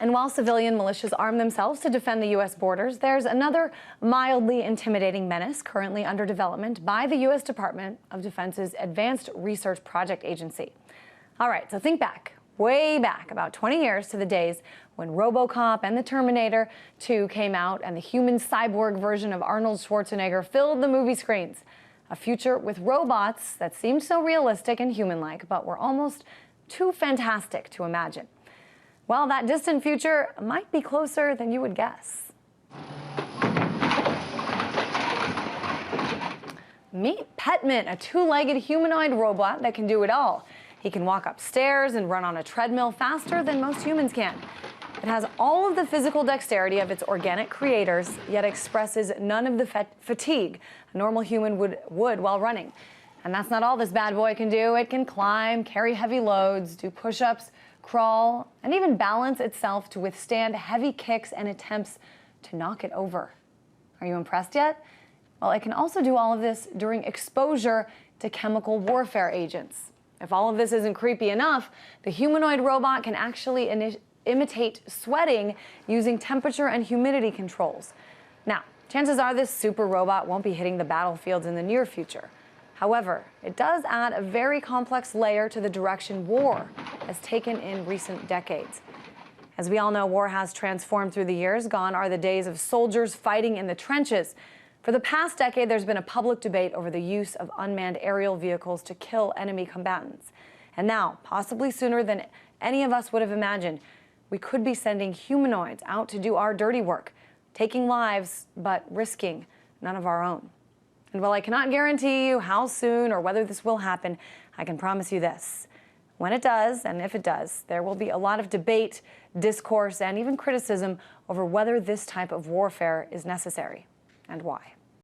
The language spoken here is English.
And while civilian militias arm themselves to defend the U.S. borders, there's another mildly intimidating menace currently under development by the U.S. Department of Defense's Advanced Research Project Agency. All right, so think back, way back, about 20 years to the days when Robo Cop and the Terminator 2 came out and the human cyborg version of Arnold Schwarzenegger filled the movie screens. A future with robots that seemed so realistic and human-like, but were almost too fantastic to imagine. Well, that distant future might be closer than you would guess. Meet Petmint, a two-legged humanoid robot that can do it all. He can walk upstairs and run on a treadmill faster than most humans can. It has all of the physical dexterity of its organic creators, yet expresses none of the fatigue a normal human would while running. And that's not all this bad boy can do. It can climb, carry heavy loads, do push-ups, crawl, and even balance itself to withstand heavy kicks and attempts to knock it over. Are you impressed yet? Well, it can also do all of this during exposure to chemical warfare agents. If all of this isn't creepy enough, the humanoid robot can actually imitate sweating using temperature and humidity controls. Now, chances are this super robot won't be hitting the battlefields in the near future. However, it does add a very complex layer to the direction war has taken in recent decades. As we all know, war has transformed through the years. Gone are the days of soldiers fighting in the trenches. For the past decade, there's been a public debate over the use of unmanned aerial vehicles to kill enemy combatants. And now, possibly sooner than any of us would have imagined, we could be sending humanoids out to do our dirty work, taking lives, but risking none of our own. And while I cannot guarantee you how soon or whether this will happen, I can promise you this. When it does, and if it does, there will be a lot of debate, discourse, and even criticism over whether this type of warfare is necessary and why.